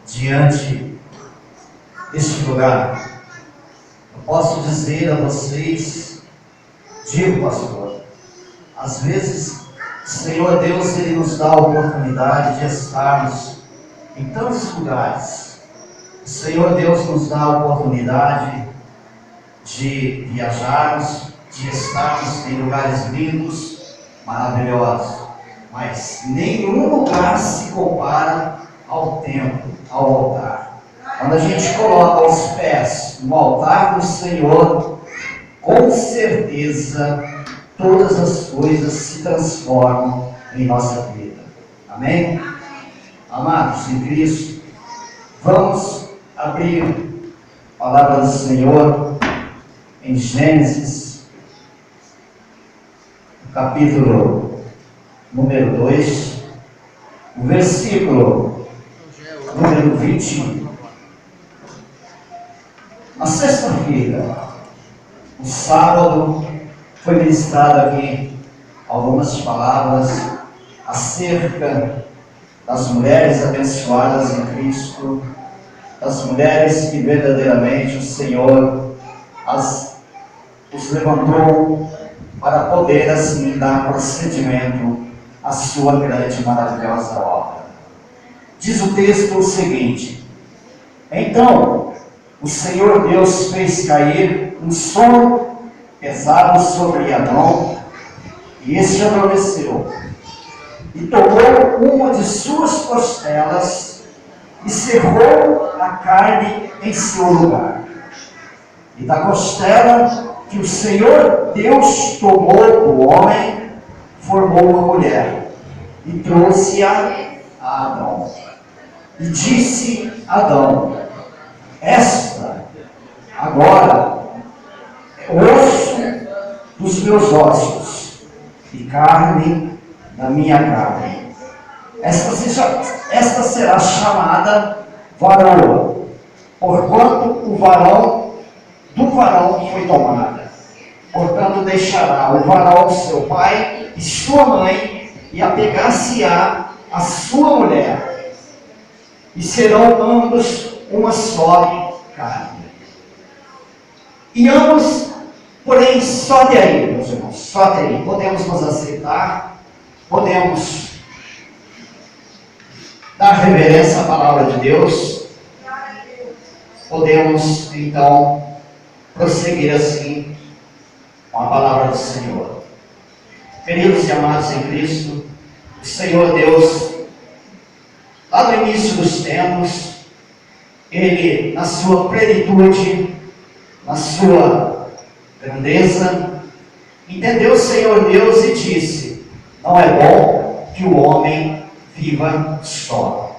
diante deste lugar, eu posso dizer a vocês, digo, pastor, às vezes o Senhor Deus, Ele nos dá a oportunidade de estarmos em tantos lugares. O Senhor Deus nos dá a oportunidade de viajarmos, de estarmos em lugares lindos, maravilhosos, mas nenhum lugar se compara ao templo, ao altar. Quando a gente coloca os pés no altar do Senhor, com certeza todas as coisas se transformam em nossa vida. Amém? Amados em Cristo, vamos abrir a palavra do Senhor em Gênesis, capítulo número 2, o versículo número 21. Na sexta-feira, no sábado, foi ministrado aqui algumas palavras acerca das mulheres abençoadas em Cristo, das mulheres que verdadeiramente o Senhor os levantou para poder assim dar procedimento à sua grande e maravilhosa obra. Diz o texto o seguinte: então o Senhor Deus fez cair um sono pesado sobre Adão, e este adormeceu, e tomou uma de suas costelas e cerrou a carne em seu lugar. E da costela que o Senhor Deus tomou do homem, formou uma mulher, e trouxe-a a Adão. E disse Adão: esta agora é osso dos meus ossos e carne da minha carne. Esta será chamada varoa, porquanto do varão foi tomada. Portanto, deixará o varão seu pai e sua mãe, e apegar-se-á a sua mulher, e serão ambos uma só carne. E ambos, porém, só de aí, meus irmãos, só de aí, podemos nos aceitar, podemos dar reverência à palavra de Deus, podemos, então, prosseguir assim com a palavra do Senhor. Queridos e amados em Cristo, o Senhor Deus, lá no início dos tempos, Ele, na sua plenitude, na sua grandeza, entendeu o Senhor Deus e disse: não é bom que o homem viva só.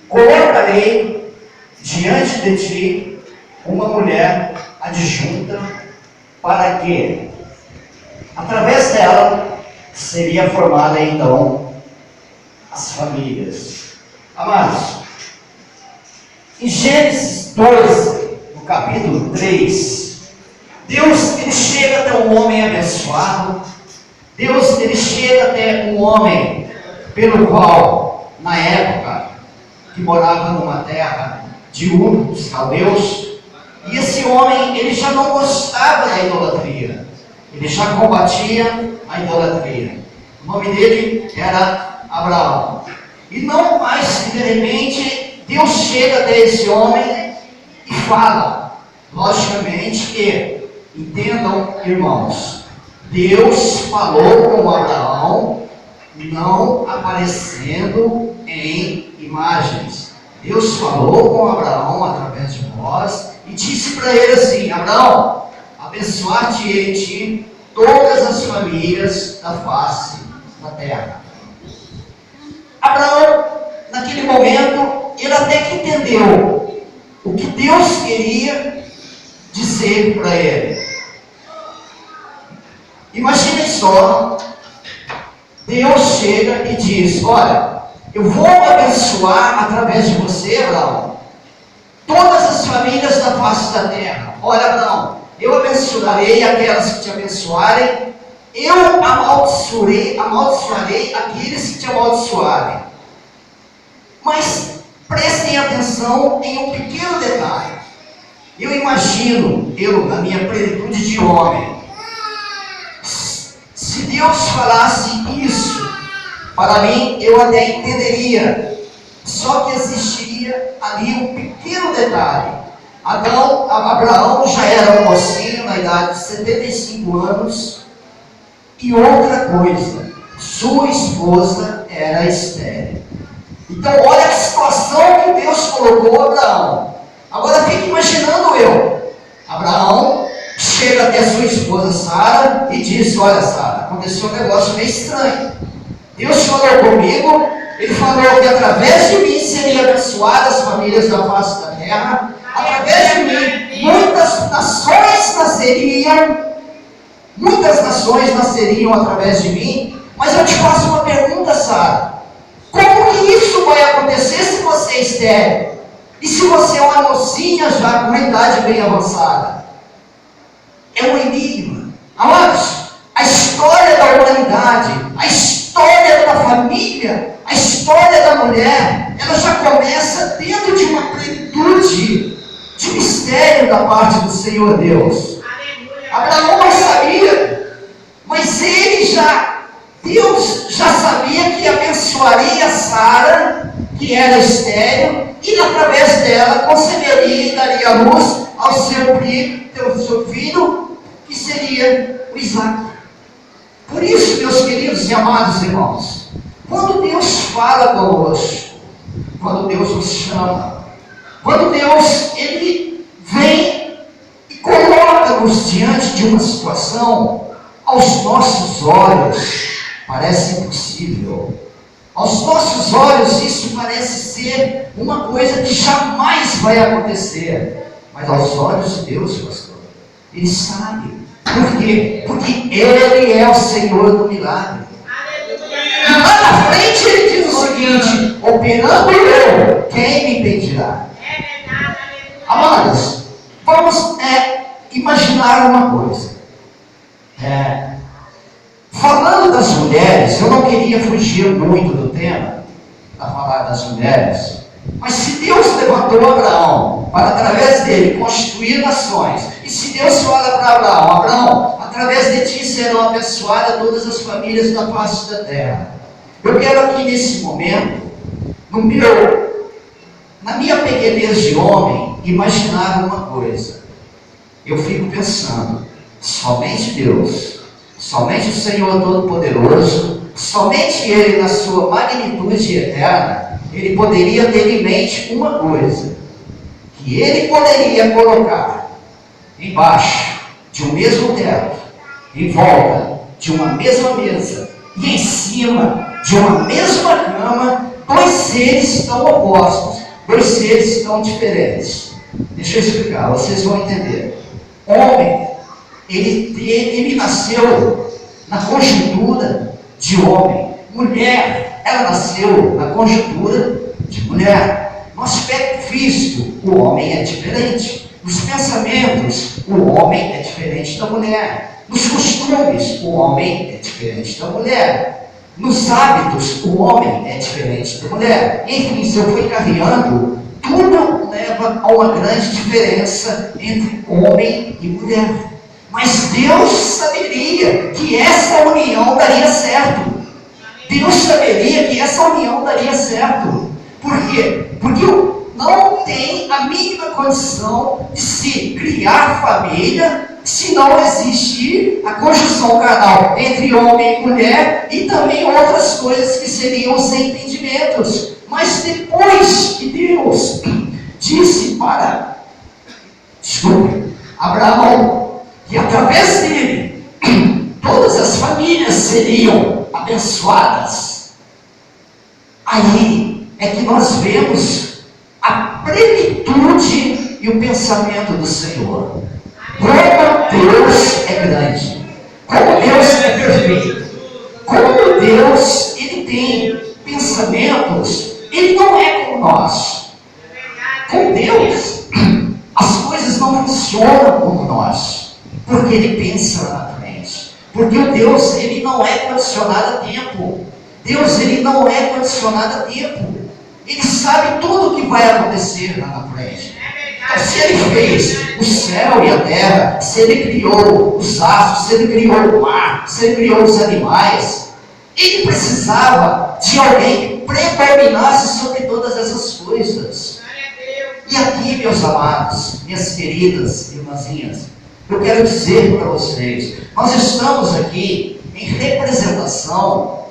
Colocarei diante de ti uma mulher adjunta, para que, através dela, seria formada então as famílias. Amados, em Gênesis 12, no capítulo 3, Deus, ele chega até um homem abençoado. Deus, ele chega até um homem pelo qual, na época, que morava numa terra de Ur, dos caldeus, e esse homem, ele já não gostava da idolatria, ele já combatia a idolatria. O nome dele era Abraão. E não mais simplesmente, Deus chega até esse homem e fala. Logicamente que, entendam, irmãos, Deus falou com Abraão, não aparecendo em imagens. Deus falou com Abraão através de voz e disse para ele assim: Abraão, abençoar-te-ei em ti todas as famílias da face da terra. Abraão, naquele momento, ele até que entendeu o que Deus queria dizer para ele. Imaginem só, Deus chega e diz: olha, eu vou abençoar através de você, Abraão, todas as famílias da face da terra. Olha, Abraão, eu abençoarei aquelas que te abençoarem, eu amaldiçoarei aqueles que te amaldiçoarem. Mas prestem atenção em um pequeno detalhe. Eu imagino, na minha plenitude de homem, se Deus falasse isso, para mim, eu até entenderia. Só que existiria ali um pequeno detalhe. Abraão já era um mocinho na idade de 75 anos. E outra coisa, sua esposa era estéril. Então olha a situação que Deus colocou Abraão. Agora fique imaginando Abraão chega até sua esposa Sara e diz: olha, Sara, aconteceu um negócio meio estranho. Deus falou comigo, Ele falou que através de mim seriam abençoadas as famílias da face da terra. Através de mim, muitas nações nasceriam através de mim. Mas eu te faço uma pergunta, Sara: como que isso vai acontecer se você é estéril? E se você é uma mocinha já com uma idade bem avançada? É um enigma. Amados, a história da humanidade, a história da família, a história da mulher, ela já começa dentro de uma plenitude de mistério da parte do Senhor Deus. Abraão não sabia, mas Deus já sabia que abençoaria Sara, que era estéril, e através dela conceberia e daria luz ao seu filho, que seria o Isaac. Por isso, meus queridos e amados irmãos, quando Deus fala conosco, quando Deus nos chama, quando Deus Ele vem e coloca-nos diante de uma situação, aos nossos olhos parece impossível. Aos nossos olhos isso parece ser uma coisa que jamais vai acontecer. Mas aos olhos de Deus, pastor, Ele sabe. Por quê? Porque Ele é o Senhor do milagre. E lá na frente Ele diz o seguinte: operando eu, quem me impedirá? Amados, vamos imaginar uma coisa. Falando das mulheres, eu não queria fugir muito do tema, para falar das mulheres, mas se Deus levantou Abraão, para através dele constituir nações, e se Deus fala para Abraão, através de ti serão abençoadas todas as famílias da face da terra. Eu quero aqui nesse momento, na minha pequenez de homem, imaginar uma coisa. Eu fico pensando, somente Deus, somente o Senhor Todo-Poderoso, somente Ele na sua magnitude eterna, Ele poderia ter em mente uma coisa, que Ele poderia colocar embaixo de um mesmo teto, em volta de uma mesma mesa, e em cima de uma mesma cama, dois seres tão opostos, dois seres tão diferentes. Deixa eu explicar, vocês vão entender. Homem, ele nasceu na conjuntura de homem. Mulher, ela nasceu na conjuntura de mulher. No aspecto físico, o homem é diferente. Nos pensamentos, o homem é diferente da mulher. Nos costumes, o homem é diferente da mulher. Nos hábitos, o homem é diferente da mulher. Enfim, se eu for carreando, tudo leva a uma grande diferença entre homem e mulher. Mas Deus saberia que essa união daria certo. Deus saberia que essa união daria certo. Por quê? Porque não tem a mínima condição de se criar família se não existir a conjunção carnal entre homem e mulher e também outras coisas que seriam os entendimentos. Mas depois que Deus disse para Abraão que através dele todas as famílias seriam abençoadas, aí é que nós vemos a plenitude e o pensamento do Senhor. Como Deus é grande, como Deus é perfeito, como Deus Ele tem pensamentos, Ele não é como nós. Com Deus as coisas não funcionam como nós, porque Ele pensa lá na frente. Porque o Deus, Ele não é condicionado a tempo. Deus, Ele não é condicionado a tempo. Ele sabe tudo o que vai acontecer lá na frente. Então, se ele fez o céu e a terra, se ele criou os astros, se ele criou o mar, se ele criou os animais, ele precisava de alguém que predominasse sobre todas essas coisas. E aqui, meus amados, minhas queridas irmãzinhas, eu quero dizer para vocês, nós estamos aqui em representação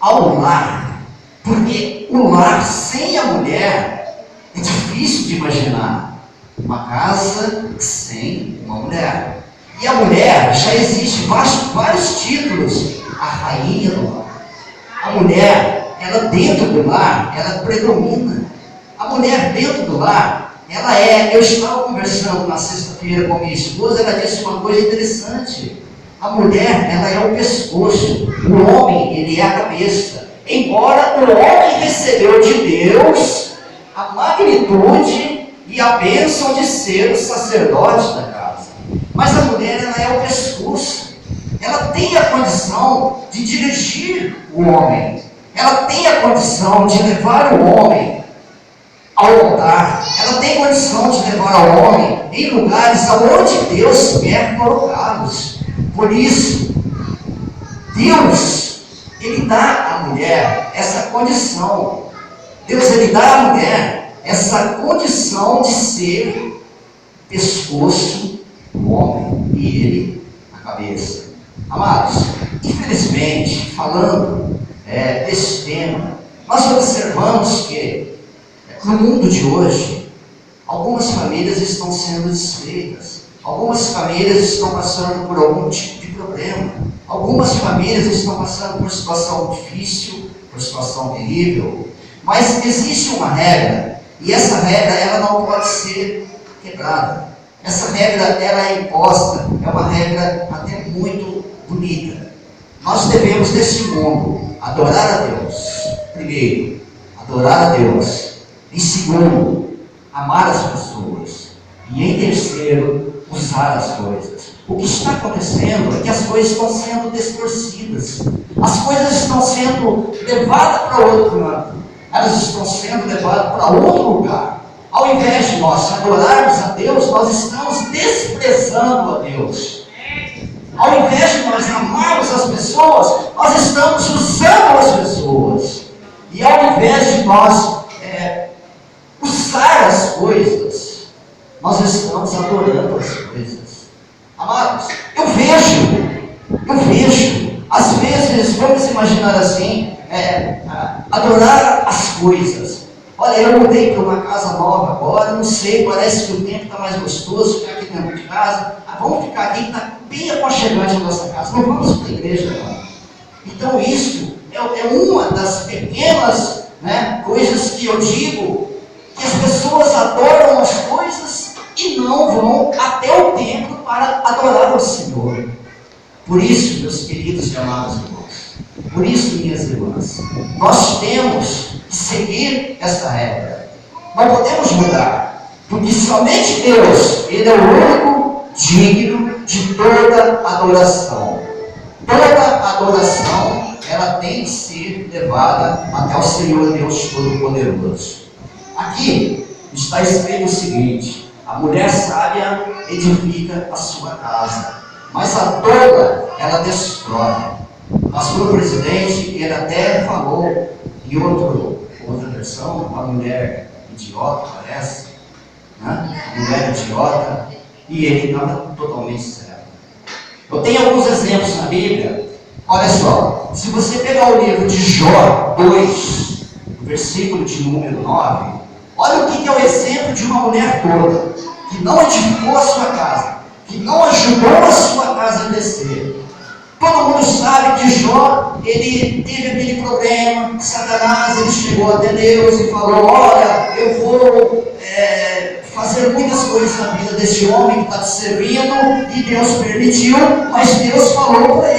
ao lar, porque o lar sem a mulher é difícil de imaginar. Uma casa sem uma mulher. E a mulher, já existe vários títulos. A rainha do lar. A mulher, ela dentro do lar, ela predomina. A mulher dentro do lar, ela é... Eu estava conversando na sexta-feira com minha esposa, ela disse uma coisa interessante. A mulher, ela é o pescoço. O homem, ele é a cabeça. Embora o homem recebeu de Deus a magnitude e a bênção de ser o sacerdote da casa. Mas a mulher, ela é o pescoço. Ela tem a condição de dirigir o homem. Ela tem a condição de levar o homem ao altar. Ela tem condição de levar o homem em lugares aonde Deus quer colocá-los. Por isso, Deus, Ele dá à mulher essa condição. Deus, Ele dá à mulher essa condição de ser pescoço do homem e ele a cabeça. Amados, infelizmente, falando desse tema, nós observamos que no mundo de hoje, algumas famílias estão sendo desfeitas, algumas famílias estão passando por algum tipo de problema, algumas famílias estão passando por situação difícil, por situação terrível, mas existe uma regra. E essa regra, ela não pode ser quebrada. Essa regra, ela é imposta, é uma regra até muito bonita. Nós devemos, nesse mundo, adorar a Deus. Primeiro, adorar a Deus. Em segundo, amar as pessoas. E em terceiro, usar as coisas. O que está acontecendo é que as coisas estão sendo distorcidas. As coisas estão sendo levadas para outro lado. Elas estão sendo levadas para outro lugar. Ao invés de nós adorarmos a Deus, nós estamos desprezando a Deus. Ao invés de nós amarmos as pessoas, nós estamos usando as pessoas. E ao invés de nós usar as coisas, nós estamos adorando as coisas. Amados, eu vejo, às vezes, vamos imaginar assim, adorar as coisas. Olha, eu mudei para uma casa nova agora, não sei, parece que o tempo está mais gostoso, ficar aqui dentro de casa. Vamos ficar aqui, está bem aconchegante a nossa casa, não vamos para a igreja agora. Então isso é uma das pequenas coisas que eu digo, que as pessoas adoram as coisas e não vão até o templo para adorar ao Senhor. Por isso, meus queridos e amados irmãos, por isso, minhas irmãs, nós temos que seguir essa regra. Não podemos mudar, porque somente Deus, Ele é o único digno de toda adoração. Toda adoração, ela tem que ser levada até o Senhor Deus Todo-Poderoso. Aqui está escrito o seguinte: a mulher sábia edifica a sua casa, mas a tola, ela destrói. O pastor presidente, ele até falou em outra versão, uma mulher idiota, parece, uma mulher idiota, e ele estava totalmente certo. Eu tenho alguns exemplos na Bíblia. Olha só, se você pegar o livro de Jó 2, versículo de número 9, olha o que é o exemplo de uma mulher tola, que não edificou a sua casa, que não ajudou a sua casa a crescer. Todo mundo sabe que Jó, ele teve aquele problema, Satanás, ele chegou até Deus e falou: olha, eu vou fazer muitas coisas na vida desse homem que está te servindo, e Deus permitiu, mas Deus falou para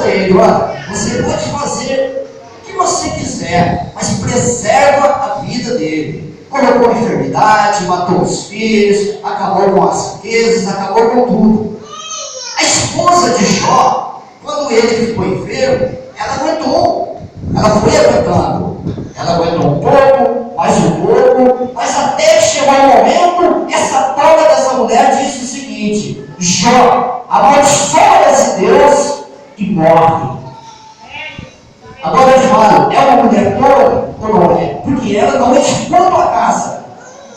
ele, olha, você pode fazer o que você quiser, mas preserva a vida dele. Colocou enfermidade, matou os filhos, acabou com as riquezas, acabou com tudo. A esposa de Jó, quando ele ficou enfermo, ela aguentou, ela foi aguentando, ela ela aguentou um pouco, mas até que chegou um momento, essa toga dessa mulher disse o seguinte: Jó, amaldiçoa esse Deus e morre. Agora eu falo, é uma mulher tola ou não é? Porque ela não edificou a tua casa.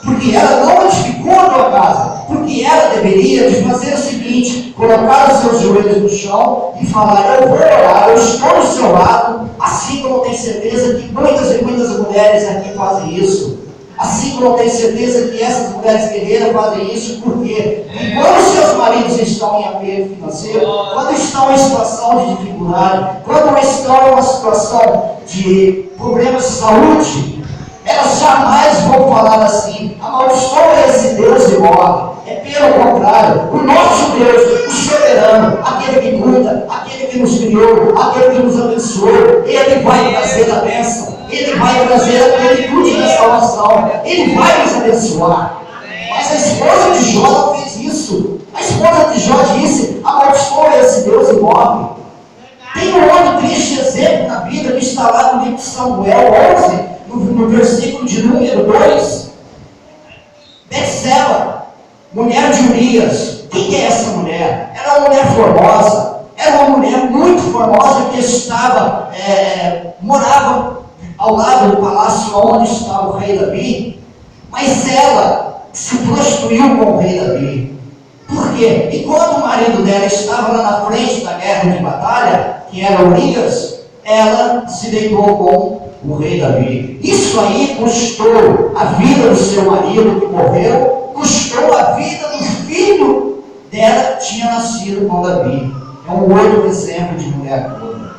Porque ela não edificou a tua casa. Porque ela deveria de fazer o seguinte: colocar os seus joelhos no chão e falar: eu vou orar, eu estou do seu lado. Assim como eu tenho certeza que muitas e muitas mulheres aqui fazem isso. Assim como eu tenho certeza que essas mulheres guerreiras fazem isso, porque quando seus maridos estão em aperto financeiro, quando estão em situação de dificuldade, quando estão em uma situação de problemas de saúde, elas jamais vão falar assim: amaldiçoa esse Deus e morre. É pelo contrário, o nosso Deus, o soberano, aquele que cuida, aquele que nos criou, aquele que nos abençoou, Ele vai trazer a bênção, Ele vai trazer a plenitude da salvação, Ele vai nos abençoar. Mas a esposa de Jó não fez isso. A esposa de Jó disse: amaldiçoa esse Deus e morre. Tem um outro triste exemplo na Bíblia que está lá no livro de Samuel 11, no versículo de número 2. Betseba, mulher de Urias. Quem é essa mulher? Era uma mulher formosa. Era uma mulher muito formosa que morava ao lado do palácio onde estava o rei Davi. Mas ela se prostituiu com o rei Davi. Por quê? E quando o marido dela estava lá na frente da guerra de batalha, que era Urias, ela se deitou com o rei Davi. Isso aí custou a vida do seu marido que morreu, custou a vida do filho dela que tinha nascido com Davi. É um outro exemplo de mulher toda.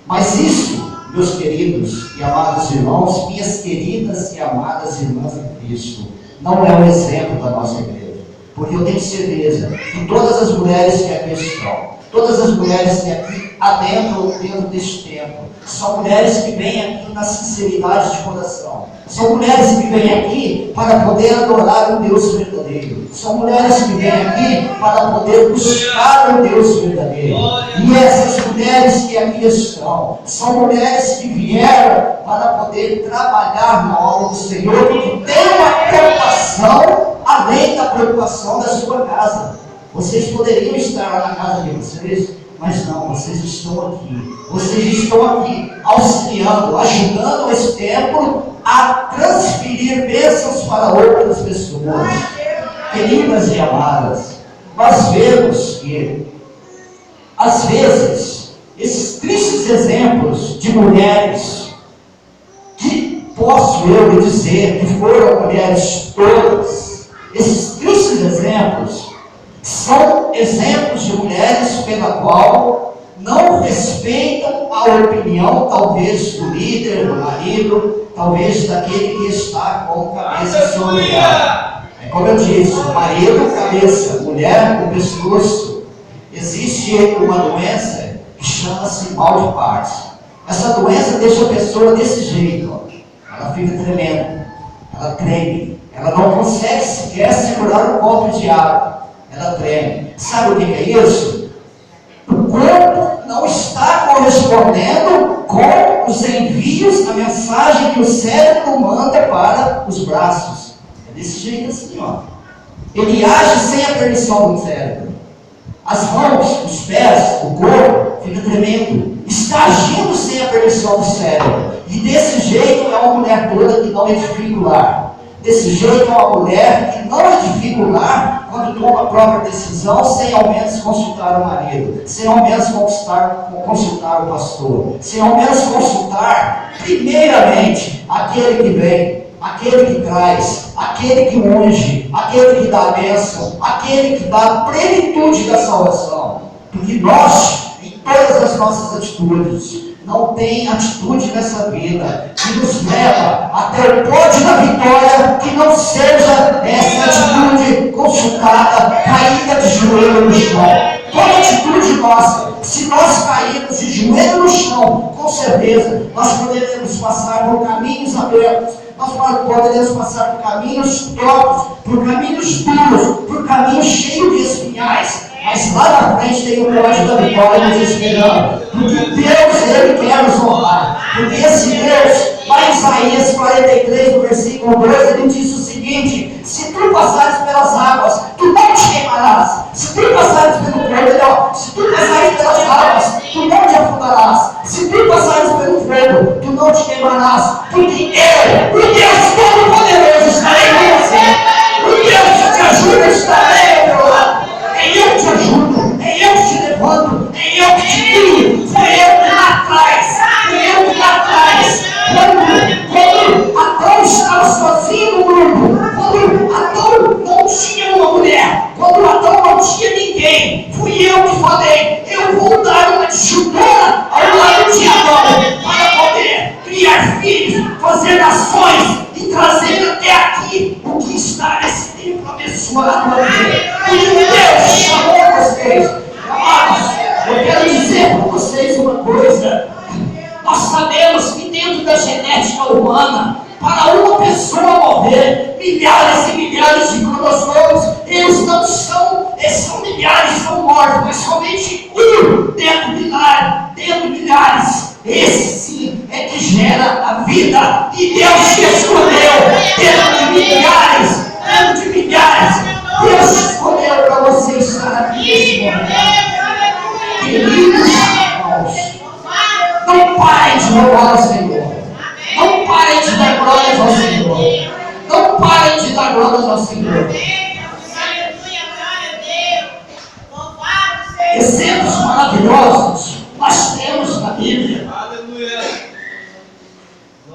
Mas isso, meus queridos e amados irmãos, minhas queridas e amadas irmãs em Cristo, não é um exemplo da nossa igreja. Porque eu tenho certeza que todas as mulheres que aqui estão, todas as mulheres que aqui adentram dentro deste templo, são mulheres que vêm aqui na sinceridade de coração. São mulheres que vêm aqui para poder adorar o Deus verdadeiro. São mulheres que vêm aqui para poder buscar o Deus verdadeiro. E essas mulheres que aqui estão, são mulheres que vieram para poder trabalhar na obra do Senhor, que tem uma preocupação além da preocupação da sua casa. Vocês poderiam estar lá na casa de vocês, mas não, vocês estão aqui. Vocês estão aqui auxiliando, ajudando esse templo a transferir bênçãos para outras pessoas. Queridas e amadas, nós vemos que, às vezes, esses tristes exemplos de mulheres, que posso eu lhe dizer que foram mulheres todas, esses tristes exemplos são exemplos de mulheres pela qual não respeitam a opinião, talvez, do líder, do marido, talvez daquele que está com cabeça sobre o lugar. É como eu disse, marido, cabeça, mulher, o pescoço. Existe uma doença que chama-se mal de Parkinson. Essa doença deixa a pessoa desse jeito, ó. Ela fica tremendo, ela treme, ela não consegue sequer segurar um copo de água, ela treme. Sabe o que é isso? O corpo não está correspondendo com os envios, a mensagem que o cérebro manda para os braços. É desse jeito assim, ó. Ele age sem a permissão do cérebro. As mãos, os pés, o corpo fica tremendo. Está agindo sem a permissão do cérebro. E desse jeito é uma mulher toda que não edifica o lar. Desse jeito é uma mulher que não edifica o lar quando toma a própria decisão, sem ao menos consultar o marido, sem ao menos consultar o pastor, sem ao menos consultar, primeiramente, aquele que vem, aquele que traz, aquele que unge, aquele que dá a bênção, aquele que dá a plenitude da salvação. Porque nós, em todas as nossas atitudes, não tem atitude nessa vida que nos leva até o pódio da vitória que não seja essa atitude consultada, caída de joelho no chão. Toda atitude nossa, se nós cairmos de joelho no chão, com certeza nós poderemos passar por caminhos abertos, nós poderemos passar por caminhos tortos, por caminhos duros, por caminhos cheios de espinhais. Mas lá na frente tem o pódio da vitória nos esperando. Porque Deus, Ele quer nos honrar. Porque esse Deus, Lá em Isaías 43, no versículo 2, ele diz o seguinte: se tu passares pelas águas, tu não te queimarás. Se tu passares pelo fogo, se tu passares pelas águas, tu não te afogarás. Se tu passares pelo fogo, tu não te queimarás. Porque eu, o Deus Todo-Poderoso, estarei com você. O Deus que te ajuda estarei ao teu lado. É eu que te ajudo, é eu que te levanto, é eu que te guio. Foi eu que lá atrás, foi eu que lá atrás. Quando Adão estava sozinho no mundo, quando Adão não tinha uma mulher, quando Adão não tinha ninguém, fui eu que falei: eu vou dar uma tesoura ao lado de Adão para poder criar filhos, fazer nações e trazer até aqui o que está nesse tempo abençoado. Porque Deus chamou vocês. Amados, eu quero dizer para vocês uma coisa. Nós sabemos que dentro da genética humana, para uma pessoa morrer, milhares e milhares de cromossomos, eles não são milhares, são mortos, mas somente um dentro de milhares. Esse sim é que gera a vida. E Deus te escolheu dentro de milhares. Deus te escolheu para você estar aqui nesse momento. Queridos irmãos, não pare de louvar ao Senhor. Não pare de dar glórias ao Senhor. Não pare de dar glórias ao Senhor. Exemplos maravilhosos nós temos na Bíblia.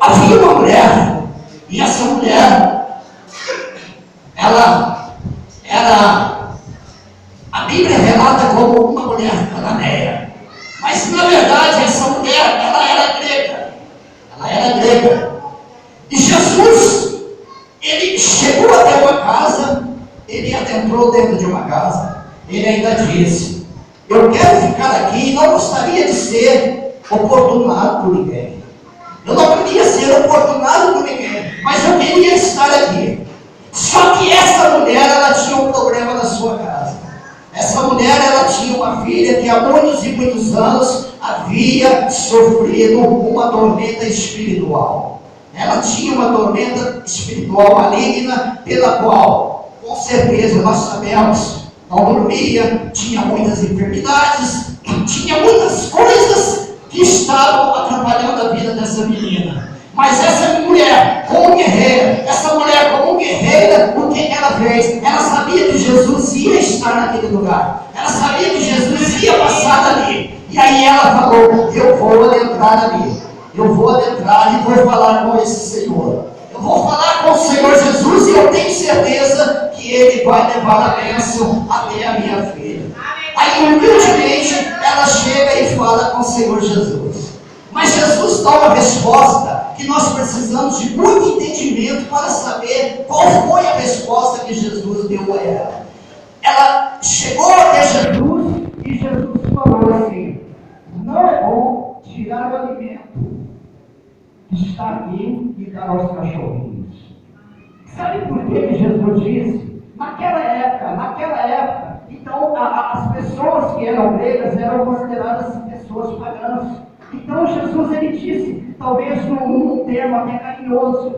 Havia uma mulher, e essa mulher, ela era, a Bíblia relata como uma mulher cananeia. Mas na verdade essa mulher, ela era grega. Ela era grega. E Jesus, ele chegou até uma casa, ele adentrou dentro de uma casa, ele ainda disse: eu quero ficar aqui e não gostaria de ser oportunado por ninguém. Eu não queria ser oportunado por ninguém, mas eu queria estar aqui. Só que essa mulher, ela tinha um problema na sua casa. Essa mulher, ela tinha uma filha que há muitos e muitos anos havia sofrido uma tormenta espiritual. Ela tinha uma tormenta espiritual maligna, pela qual, com certeza, nós sabemos, não dormia, tinha muitas enfermidades, tinha muitas coisas que estavam atrapalhando a vida dessa menina. Mas essa mulher, como guerreira, o que ela fez? Ela sabia que Jesus ia estar naquele lugar. Ela sabia que Jesus ia passar dali. E aí ela falou: eu vou adentrar ali. Eu vou adentrar e vou falar com esse Senhor. Eu vou falar com o Senhor Jesus e eu tenho certeza que Ele vai levar a bênção até a minha filha. Aí humildemente ela chega e fala com o Senhor Jesus. Mas Jesus dá uma resposta que nós precisamos de muito entendimento para saber qual foi a resposta que Jesus deu a ela. Ela chegou até Jesus e Jesus falou assim: não é bom tirar o alimento que está aqui e dar aos cachorrinhos. Sabe por que Jesus disse? Naquela época, então as pessoas que eram gregas eram consideradas pessoas pagãs. Então Jesus, ele disse, talvez num termo até carinhoso,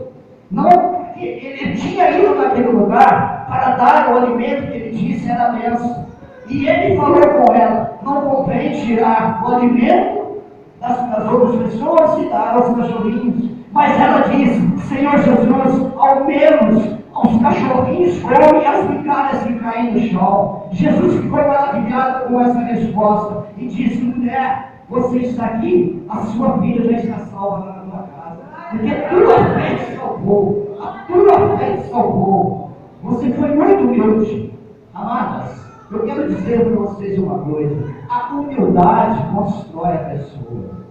não, porque ele tinha ido naquele lugar para dar o alimento que ele disse era a bênção. E ele falou com ela: não convém tirar o alimento das outras pessoas e dar aos cachorrinhos. Mas ela disse: Senhor Jesus, ao menos aos cachorrinhos comem e as migalhas que caem no chão. Jesus ficou maravilhado com essa resposta e disse: mulher, você está aqui, a sua filha já está salva na tua casa. Porque a tua fé te salvou. A tua fé te salvou. Você foi muito humilde. Amadas, eu quero dizer para vocês uma coisa: a humildade constrói a pessoa.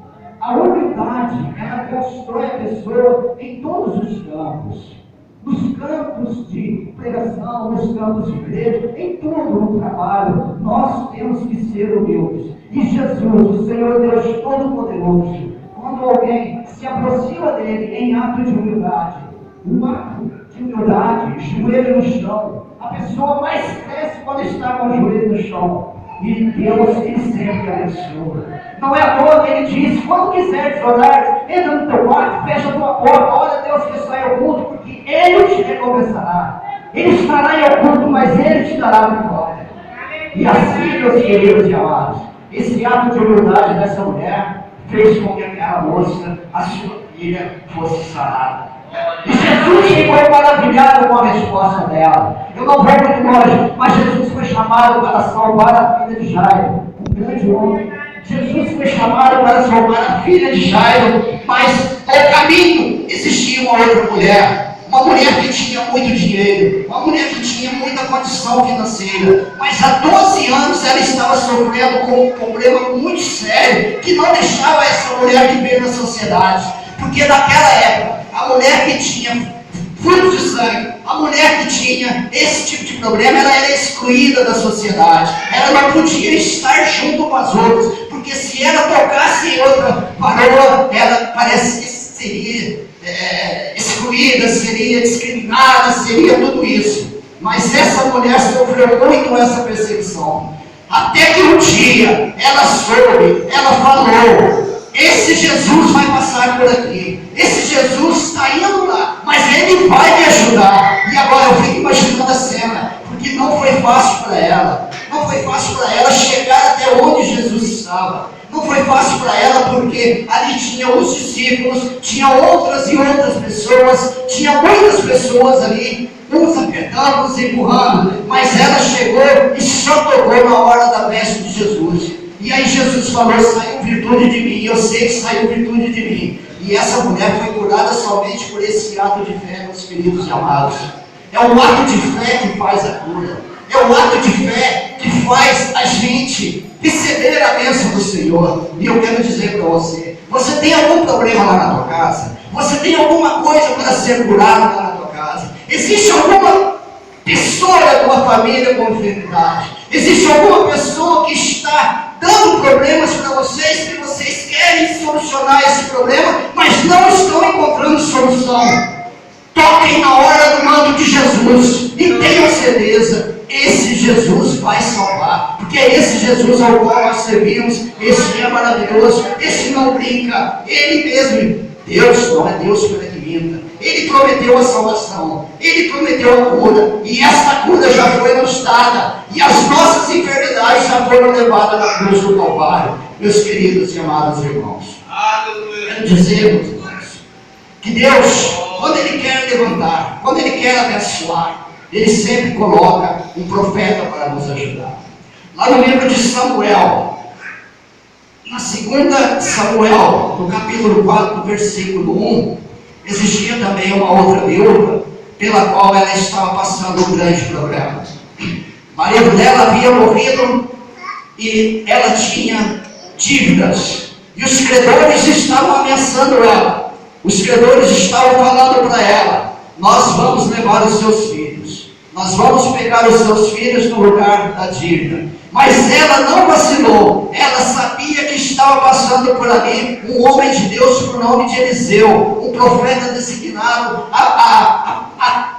A humildade, ela constrói a pessoa em todos os campos. Nos campos de pregação, nos campos de igreja, em tudo no trabalho, nós temos que ser humildes. E Jesus, o Senhor Deus Todo-Poderoso, quando alguém se aproxima dele em ato de humildade, um ato de humildade, joelho no chão, a pessoa mais cresce quando está com o joelho no chão. E Deus, Ele sempre abençoa. Não é à toa que ele disse: quando quiseres orar, entra no teu quarto, fecha a tua porta, ora a Deus que está em oculto, porque Ele te recompensará. Ele estará em oculto, mas Ele te dará vitória. E assim, meus queridos e amados, esse ato de humildade dessa mulher fez com que aquela moça, a sua filha, fosse sarada. E Jesus ficou maravilhado com a resposta dela. Eu não vou muito longe, mas Jesus foi chamado para salvar a filha de Jairo, um grande homem. Jesus foi chamado para salvar a filha de Jairo, mas ao caminho existia uma outra mulher. Uma mulher que tinha muito dinheiro, uma mulher que tinha muita condição financeira, mas há 12 anos ela estava sofrendo com um problema muito sério, que não deixava essa mulher viver na sociedade. Porque naquela época, a mulher que tinha fluxo de sangue, a mulher que tinha esse tipo de problema, ela era excluída da sociedade. Ela não podia estar junto com as outras, porque se ela tocasse em outra varoa, ela parece que seria excluída, seria discriminada, seria tudo isso. Mas essa mulher sofreu muito essa perseguição. Até que um dia ela soube, ela falou: esse Jesus vai passar por aqui, esse Jesus está indo lá, mas Ele vai me ajudar. E agora eu fico imaginando a cena, porque não foi fácil para ela. Não foi fácil para ela chegar até onde Jesus estava. Não foi fácil para ela, porque ali tinha os discípulos, tinha outras e outras pessoas, tinha muitas pessoas ali, uns apertando, uns empurrando, mas ela chegou e só tocou na hora da veste de Jesus. E aí Jesus falou: saiu virtude de mim, eu sei que saiu virtude de mim. E essa mulher foi curada somente por esse ato de fé, meus queridos e amados. É o ato de fé que faz a cura. É o ato de fé que faz a gente receber a bênção do Senhor. E eu quero dizer para você: você tem algum problema lá na tua casa? Você tem alguma coisa para ser curada lá na tua casa? Existe alguma pessoa da tua família com enfermidade? Existe alguma pessoa que está dando problemas para vocês, que vocês querem solucionar esse problema, mas não estão encontrando solução? Toquem na hora do manto de Jesus e tenham certeza, esse Jesus vai salvar, porque é esse Jesus ao qual nós servimos. Esse é maravilhoso, esse não brinca, Ele mesmo. Deus não é Deus para que minta. Ele prometeu a salvação, Ele prometeu a cura, e essa cura já foi nos dada, e as nossas enfermidades já foram levadas na cruz do Calvário. Meus queridos e amados irmãos, quero dizer, meus irmãos, que Deus, quando Ele quer levantar, quando Ele quer abençoar, Ele sempre coloca um profeta para nos ajudar. Lá no livro de Samuel, na 2 Samuel, no capítulo 4, versículo 1, existia também uma outra viúva, pela qual ela estava passando um grande problema. O marido dela havia morrido e ela tinha dívidas, e os credores estavam ameaçando ela. Os credores estavam falando para ela: nós vamos levar os seus filhos, nós vamos pegar os seus filhos no lugar da dívida. Mas ela não vacilou, ela sabia que estava passando por ali um homem de Deus por nome de Eliseu, um profeta designado,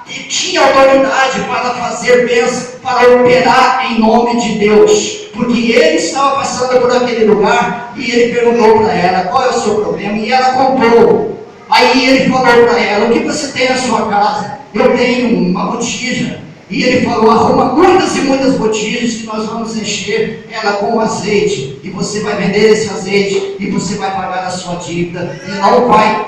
que tinha autoridade para fazer bênção, para operar em nome de Deus, porque ele estava passando por aquele lugar. E ele perguntou para ela: qual é o seu problema? E ela contou. Aí ele falou para ela: o que você tem na sua casa? Eu tenho uma botija. E ele falou: arruma muitas e muitas botijas que nós vamos encher ela com azeite. E você vai vender esse azeite e você vai pagar a sua dívida. E não vai